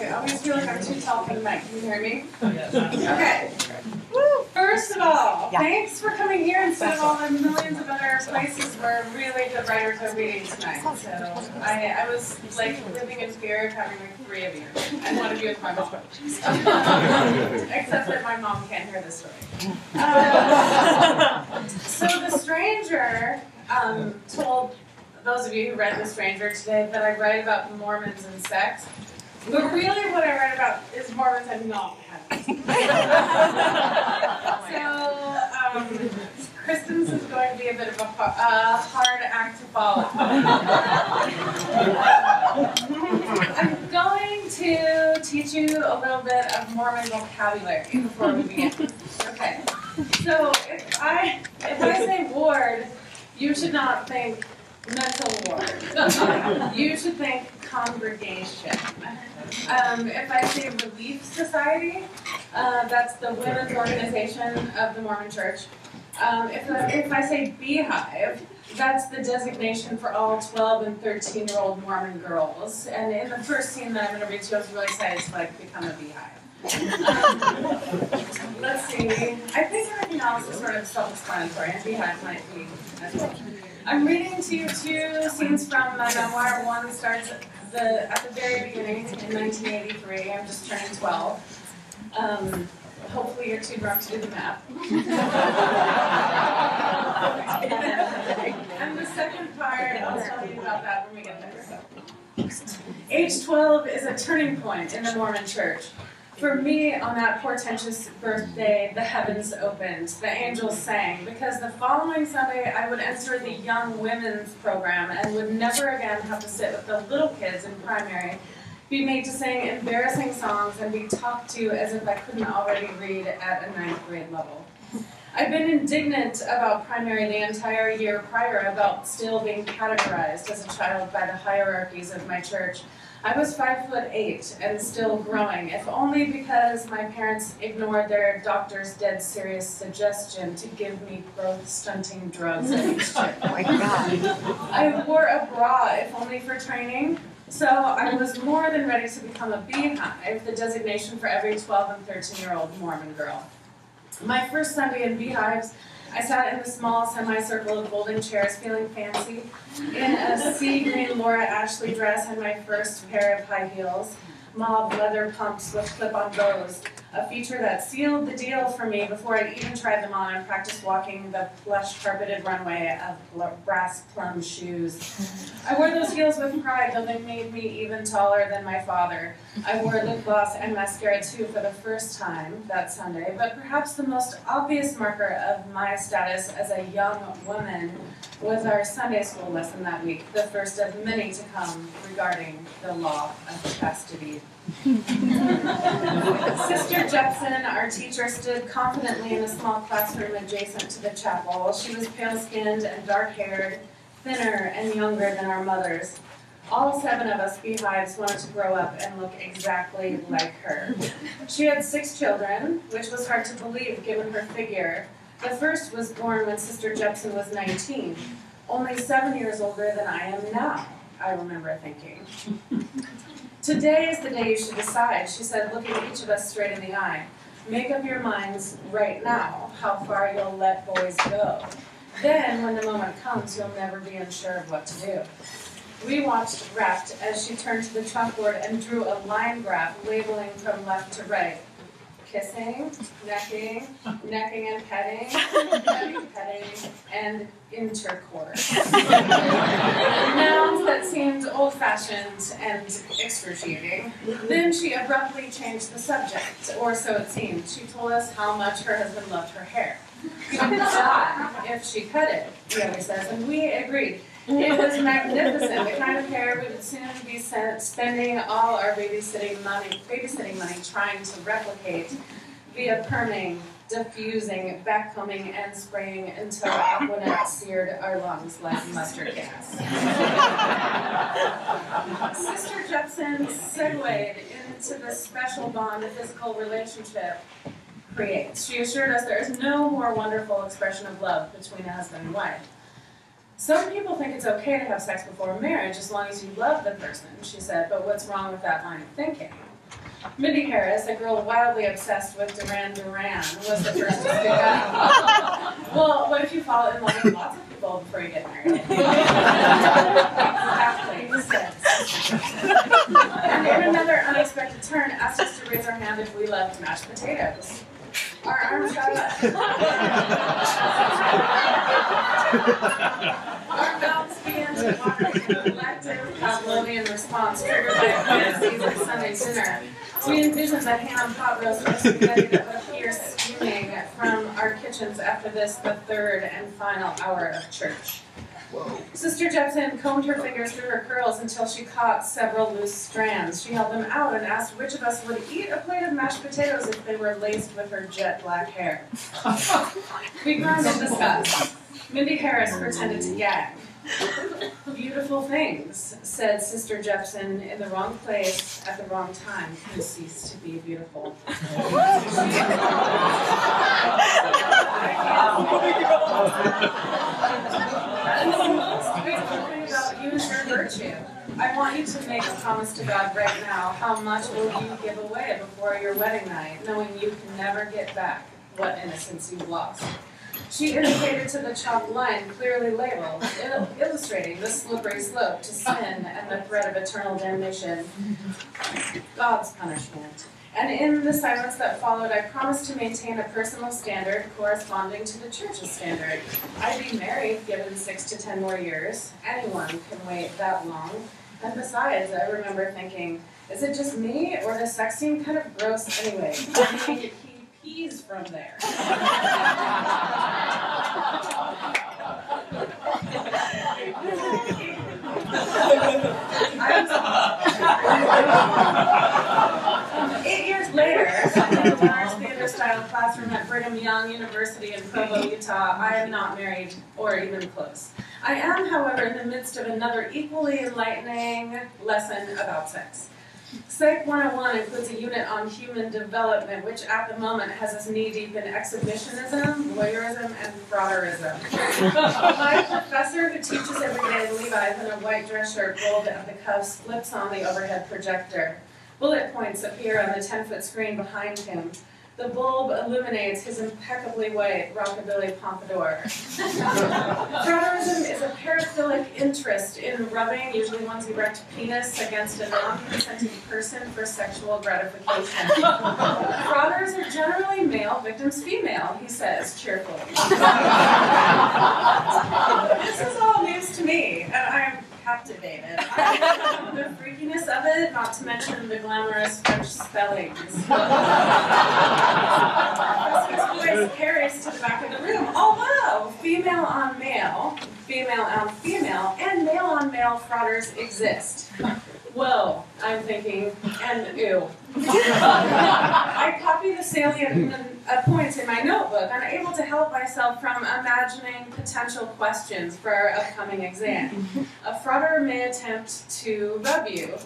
I always feel like I'm too tall for the mic. Can you hear me? Okay. First of all, thanks for coming here instead of all the millions of other places where really good writers are reading tonight. So I was like living in fear of having like 3 of you. And one of you is my mom. Except that my mom can't hear this story. So The Stranger told those of you who read The Stranger today that I write about Mormons and sex. But really what I write about is Mormons and not heaven. So, Kristen's is going to be a bit of a hard act to follow. I'm going to teach you a little bit of Mormon vocabulary before we begin. Okay. So if I say ward, you should not think mental ward. You should think congregation. If I say Relief Society, that's the women's organization of the Mormon Church. If I say beehive, that's the designation for all 12 and 13-year-old Mormon girls. And in the first scene that I'm going to read to you, I was really excited to become a beehive. Let's see. I think everything else is sort of self-explanatory, and beehive might be as well. I'm reading to you 2 scenes from my memoir. One starts at the very beginning in 1983. I'm just turning 12. Hopefully you're too drunk to do the math. And the second part, I'll tell you about that when we get there. So. Age 12 is a turning point in the Mormon Church. For me, on that portentous birthday, the heavens opened, the angels sang, because the following Sunday I would enter the young women's program and would never again have to sit with the little kids in primary, be made to sing embarrassing songs, and be talked to as if I couldn't already read at a 9th grade level. I've been indignant about primary the entire year prior about still being categorized as a child by the hierarchies of my church. I was 5'8" and still growing, if only because my parents ignored their doctor's dead serious suggestion to give me growth-stunting drugs at each trip. Oh my God. I wore a bra, if only for training, so I was more than ready to become a beehive, the designation for every 12 and 13-year-old Mormon girl. My first Sunday in beehives, I sat in the small semicircle of folding chairs feeling fancy in a sea green Laura Ashley dress and my first pair of high heels, mauve leather pumps with clip-on bows, a feature that sealed the deal for me before I even tried them on and practiced walking the plush carpeted runway of brass plum shoes. I wore those heels with pride, though they made me even taller than my father. I wore lip gloss and mascara too for the first time that Sunday, but perhaps the most obvious marker of my status as a young woman was our Sunday school lesson that week, the first of many to come regarding the law of chastity. Sister Jepson, our teacher, stood confidently in a small classroom adjacent to the chapel. She was pale-skinned and dark-haired, thinner and younger than our mothers. All 7 of us beehives wanted to grow up and look exactly like her. She had 6 children, which was hard to believe given her figure. The first was born when Sister Jepson was 19, only 7 years older than I am now, I remember thinking. Today is the day you should decide, she said, looking each of us straight in the eye. Make up your minds right now how far you'll let boys go. Then, when the moment comes, you'll never be unsure of what to do. We watched rapt as she turned to the chalkboard and drew a line graph labeling from left to right. Kissing, necking and petting, petting, and intercourse. Nouns that seemed old-fashioned and excruciating. Then she abruptly changed the subject, or so it seemed. She told us how much her husband loved her hair. She would die if she cut it, he always says, and we agreed. It was magnificent, the kind of hair we would soon be spending all our babysitting money trying to replicate via perming, diffusing, backcombing, and spraying until Aquanet seared our lungs like mustard gas. Sister Jepson segued into the special bond a physical relationship creates. She assured us there is no more wonderful expression of love between a husband and wife. Some people think it's okay to have sex before marriage as long as you love the person, she said, but what's wrong with that line of thinking? Mindy Harris, a girl wildly obsessed with Duran Duran, was the first to speak up. Well, what if you fall in love with lots of people before you get married? Exactly, said. And in another unexpected turn, asked us to raise our hand if we loved mashed potatoes. Our arms got up. Our mouths began to water in a collective Pavlovian response triggered by a fantasy of Sunday dinner. We envisioned the ham, pot roast, or spaghetti that would appear steaming from our kitchens after this, the third and final hour of church. Whoa. Sister Jepson combed her fingers through her curls until she caught several loose strands. She held them out and asked which of us would eat a plate of mashed potatoes if they were laced with her jet black hair. We grinned and discussed. Mindy Harris pretended to gag. Beautiful things, said Sister Jepson, in the wrong place at the wrong time can cease to be beautiful. And the most beautiful thing about you is your virtue. I want you to make a promise to God right now. How much will you give away before your wedding night, knowing you can never get back what innocence you've lost? She indicated to the chalk line clearly labeled, illustrating the slippery slope to sin and the threat of eternal damnation, God's punishment. And in the silence that followed, I promised to maintain a personal standard corresponding to the church's standard. I'd be married given 6 to 10 more years. Anyone can wait that long. And besides, I remember thinking, is it just me, or does sex seem kind of gross anyway? I mean, he pees from there. Later, in a large theater-style classroom at Brigham Young University in Provo, Utah, I am not married or even close. I am, however, in the midst of another equally enlightening lesson about sex. Psych 101 includes a unit on human development, which at the moment has us knee-deep in exhibitionism, voyeurism, and frauderism. My professor, who teaches every day in Levi's in a white dress shirt rolled at the cuffs, flips on the overhead projector. Bullet points appear on the 10-foot screen behind him. The bulb illuminates his impeccably white rockabilly pompadour. Frauderism is a paraphilic interest in rubbing, usually one's erect penis, against a non-consenting person for sexual gratification. Frauders are generally male, victims female, he says cheerfully. This is all news to me, and I'm captivated. The freakiness of it, not to mention the glamorous French spellings. Professor's voice carries to the back of the room. Although female on male, and male on male frauders exist. Whoa, I'm thinking, and ew. I copy the salient points in my notebook, unable to help myself from imagining potential questions for our upcoming exam. A frauder may attempt to rub you,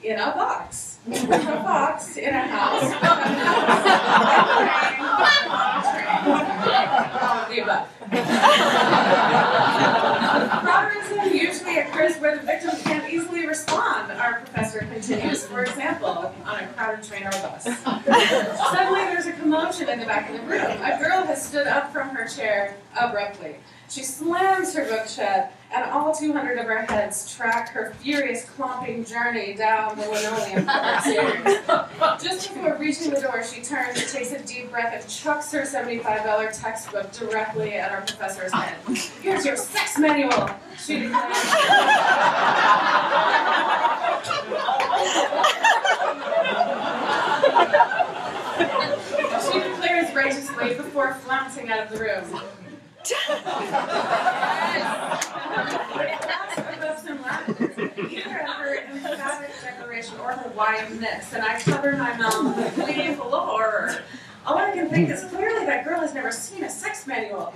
in a box. A box in a house. All of the above. Frauderism usually occurs where the victim can't easily respond, our professor continues. For example, on a crowded train or bus. Suddenly there's a commotion in the back of the room. A girl has stood up from her chair abruptly. She slams her book shut, and all 200 of our heads track her furious clomping journey down the linoleum stairs. Just before reaching the door, she turns, takes a deep breath, and chucks her $75 textbook directly at our professor's head. "Here's your sex manual," she declares. She declares righteously before flouncing out of the room. Either at her emphatic declaration or her wildness, and I cover my mouth with gleeful horror. All I can think is clearly that girl has never seen a sex manual.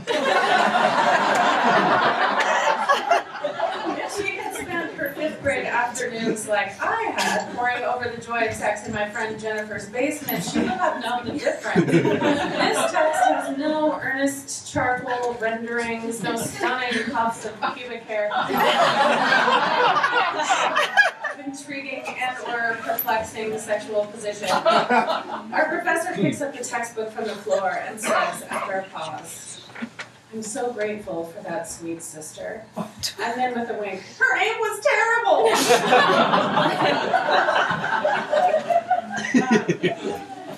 If she had spent her 5th grade afternoons like I had, poring over the joy of sex in my friend Jennifer's basement, she would have known the difference. This text has no earnest charcoal renderings, no stunning puffs of pubic hair. The intriguing and or perplexing sexual position, our professor picks up the textbook from the floor and says, after a pause, "I'm so grateful for that sweet sister." And then with a wink, "Her name was terrible!"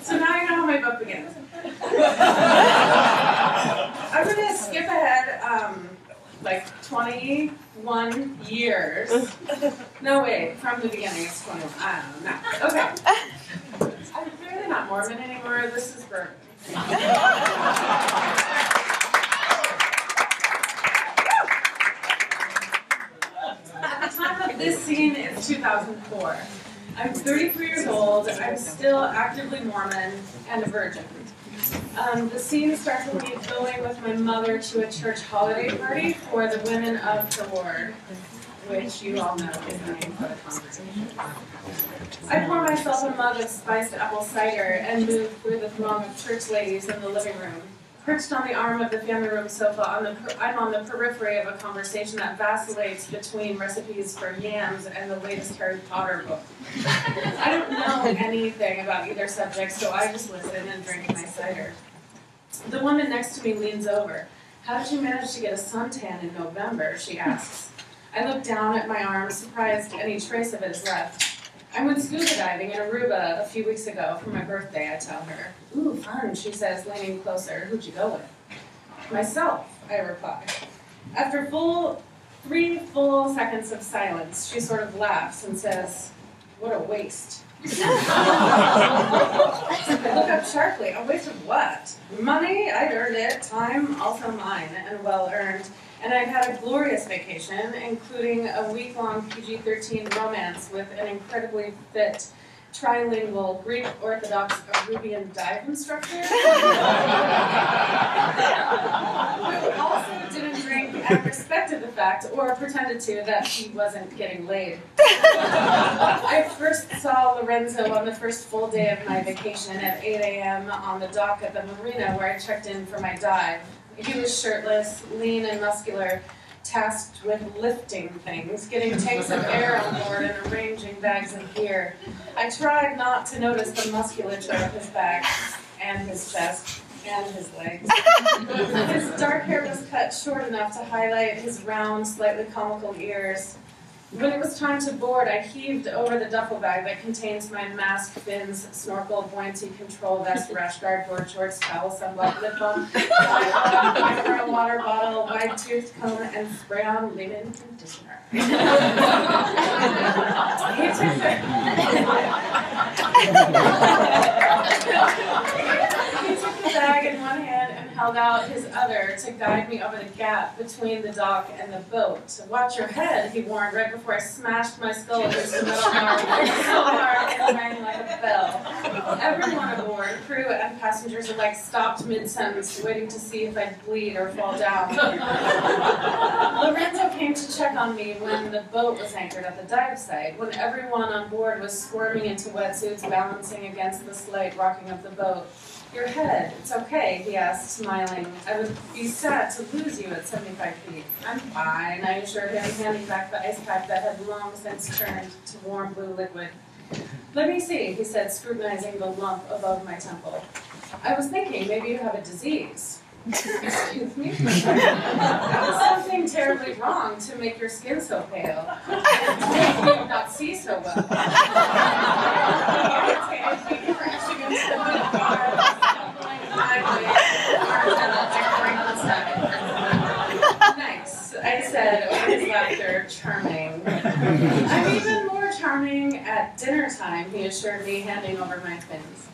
So now you know how my book begins. I'm going to skip ahead like 21 years. No, wait, from the beginning it's 21. I don't know. Okay. I'm clearly not Mormon anymore. This is for... At the time of this scene, it's 2004. I'm 33 years old. I'm still actively Mormon and a virgin. The scene starts with me going with my mother to a church holiday party for the women of the Lord, which you all know is the name for the congregation. I pour myself a mug of spiced apple cider and move through the throng of church ladies in the living room. Perched on the arm of the family room sofa, I'm on the periphery of a conversation that vacillates between recipes for yams and the latest Harry Potter book. I don't know anything about either subject, so I just listen and drink my cider. The woman next to me leans over. "How did you manage to get a suntan in November?" she asks. I look down at my arm, surprised any trace of it is left. "I went scuba diving in Aruba a few weeks ago for my birthday," I tell her. "Ooh, fun," she says, leaning closer. "Who'd you go with?" "Myself," I reply. After 3 full seconds of silence, she sort of laughs and says, "What a waste." I look up sharply. "A waste of what?" "Money, I'd earned it. Time, also mine, and well earned. And I'd had a glorious vacation, including a week-long PG-13 romance with an incredibly fit, trilingual, Greek Orthodox Arubian dive instructor, who also didn't drink and respected the fact, or pretended to, that he wasn't getting laid. I first saw Lorenzo on the first full day of my vacation at 8 a.m. on the dock at the marina where I checked in for my dive. He was shirtless, lean and muscular, tasked with lifting things, getting tanks of air on board and arranging bags of gear. I tried not to notice the musculature of his back, and his chest, and his legs. His dark hair was cut short enough to highlight his round, slightly comical ears. When it was time to board, I heaved over the duffel bag that contains my mask, fins, snorkel, buoyancy control vest, rash guard, board shorts, towel, sunblock, lip balm, a water bottle, wide-toothed comb, and spray-on leave-in conditioner. He took the bag in one hand and held out his other to guide me over the gap between the dock and the boat. "Watch your head," he warned right before I smashed my skull against the metal bar so hard it rang like a bell. Everyone aboard, crew and passengers alike, stopped mid-sentence, waiting to see if I'd bleed or fall down. Lorenzo came to check on me when the boat was anchored at the dive site, when everyone on board was squirming into wetsuits, balancing against the slight rocking of the boat. "Your head, it's okay," he asked, smiling. "I would be sad to lose you at 75 feet. "I'm fine," I assured him, handing back the ice pack that had long since turned to warm blue liquid. "Let me see," he said, scrutinizing the lump above my temple. "I was thinking maybe you have a disease." "Excuse me?" "Something terribly wrong to make your skin so pale, and to make you not see so well." "Nice," I said over his laughter, "charming." "I'm even more charming at dinner time," he assured me, handing over my fins.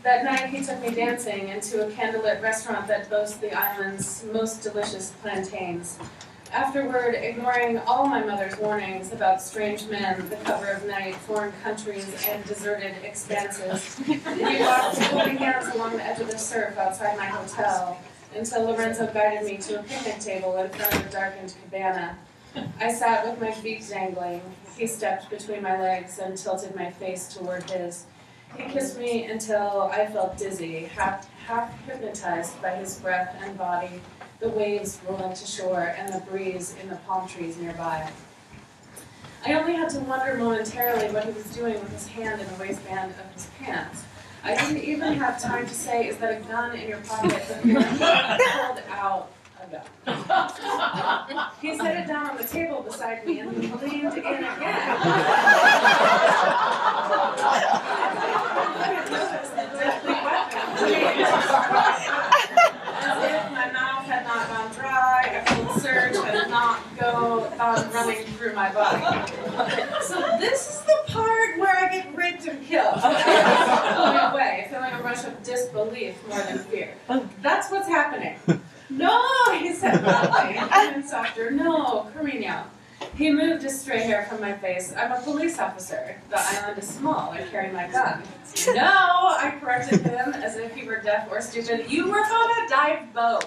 That night he took me dancing into a candlelit restaurant that boasts the island's most delicious plantains. Afterward, ignoring all my mother's warnings about strange men, the cover of night, foreign countries, and deserted expanses, we walked holding hands along the edge of the surf outside my hotel until Lorenzo guided me to a picnic table in front of a darkened cabana. I sat with my feet dangling. He stepped between my legs and tilted my face toward his. He kissed me until I felt dizzy, half hypnotized by his breath and body, the waves rolling to shore, and the breeze in the palm trees nearby. I only had to wonder momentarily what he was doing with his hand in the waistband of his pants. I didn't even have time to say, "Is that a gun in your pocket?" But he pulled out a gun. He set it down on the table beside me and he leaned in again. As if my mouth had not gone dry, a full surge had not gone running through my body. So this is the part where I get raped and killed. I was pulling away, feeling a rush of disbelief more than fear. That's what's happening. "No," he said loudly, and softer. "No, Carino." He moved his stray hair from my face. "I'm a police officer. The island is small. I carry my gun." "No," I corrected him as if he were deaf or stupid. "You work on a dive boat."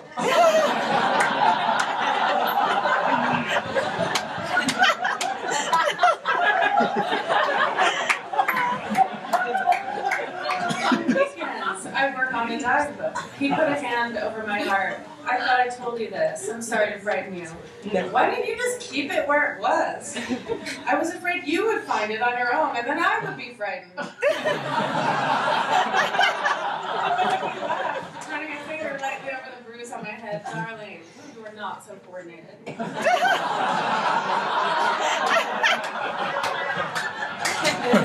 Weekends, I work on a dive boat. He put a hand over my heart. "I thought I told you this. I'm sorry to frighten you." "Why didn't you just keep it where it was?" "I was afraid you would find it on your own, and then I would be frightened." Turning a finger lightly over the bruise on my head. "Darling, you are not so coordinated."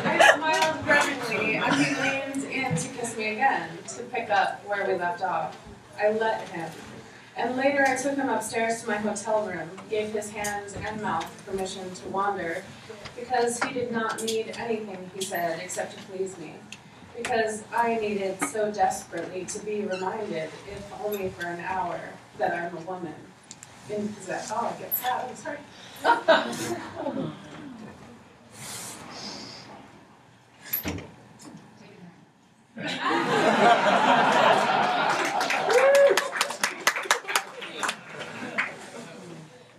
I smiled grudgingly, and he leaned in to kiss me again, to pick up where we left off. I let him. And later I took him upstairs to my hotel room, gave his hands and mouth permission to wander, because he did not need anything, he said, except to please me. Because I needed so desperately to be reminded, if only for an hour, that I'm a woman. In possession. Oh, I get sad, I'm sorry.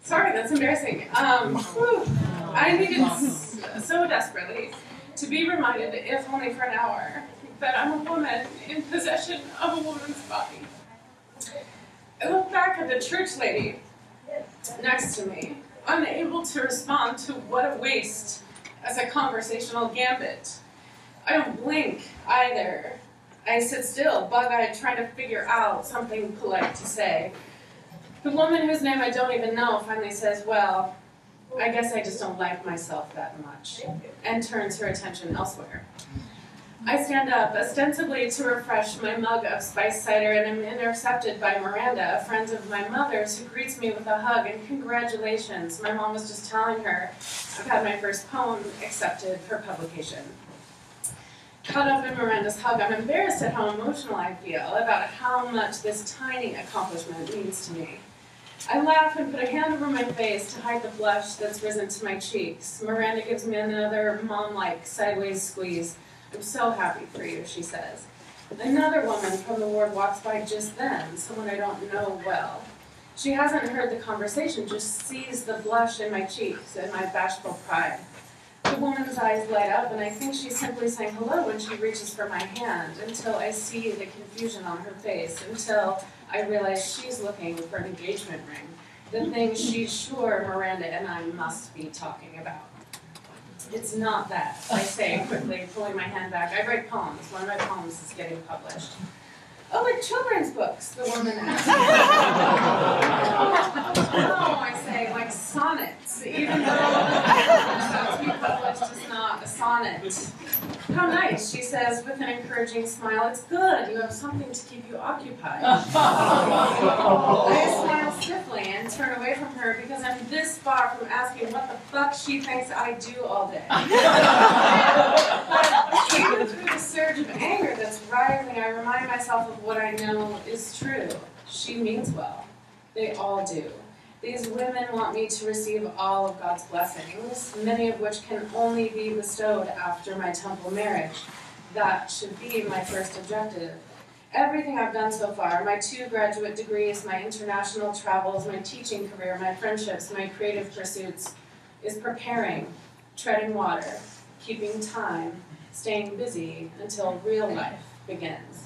Sorry, that's embarrassing. I needed so desperately to be reminded, if only for an hour, that I'm a woman in possession of a woman's body. I looked back at the church lady next to me, unable to respond to "what a waste" as a conversational gambit. I don't blink either. I sit still, bug-eyed, trying to figure out something polite to say. The woman whose name I don't even know finally says, "Well, I guess I just don't like myself that much," and turns her attention elsewhere. I stand up, ostensibly to refresh my mug of spiced cider, and am intercepted by Miranda, a friend of my mother's, who greets me with a hug and "Congratulations. My mom was just telling her I've had my first poem accepted for publication." Caught up in Miranda's hug, I'm embarrassed at how emotional I feel about how much this tiny accomplishment means to me. I laugh and put a hand over my face to hide the blush that's risen to my cheeks. Miranda gives me another mom-like sideways squeeze. "I'm so happy for you," she says. Another woman from the ward walks by just then, someone I don't know well. She hasn't heard the conversation, just sees the blush in my cheeks and my bashful pride. The woman's eyes light up, and I think she's simply saying hello when she reaches for my hand, until I see the confusion on her face, until I realize she's looking for an engagement ring, the thing she's sure Miranda and I must be talking about. "It's not that," I say quickly, pulling my hand back. "I write poems. One of my poems is getting published." "Oh, like children's books?" the woman asks. "No," I say, "like sonnets, even though to be published is not a sonnet." "How nice," she says with an encouraging smile. "It's good. You have something to keep you occupied." I smile stiffly and turn away from her because I'm this far from asking what the fuck she thinks I do all day. But even through the surge of anger that's rising, I remind myself of what I know is true. She means well. They all do. These women want me to receive all of God's blessings, many of which can only be bestowed after my temple marriage. That should be my first objective. Everything I've done so far, my 2 graduate degrees, my international travels, my teaching career, my friendships, my creative pursuits, is preparing, treading water, keeping time, staying busy until real life begins.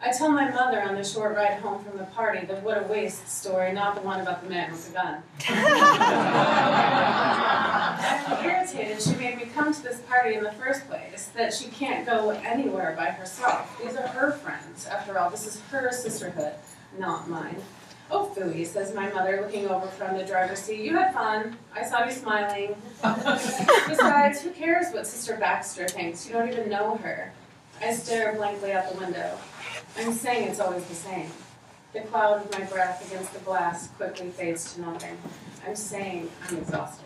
I tell my mother on the short ride home from the party the "what a waste" story, not the one about the man with the gun. I'm irritated she made me come to this party in the first place, that she can't go anywhere by herself. These are her friends. After all, this is her sisterhood, not mine. Oh, phooey, says my mother, looking over from the driver's seat. You had fun. I saw you smiling. Besides, who cares what Sister Baxter thinks? You don't even know her. I stare blankly out the window. I'm saying it's always the same. The cloud of my breath against the glass quickly fades to nothing. I'm saying I'm exhausted.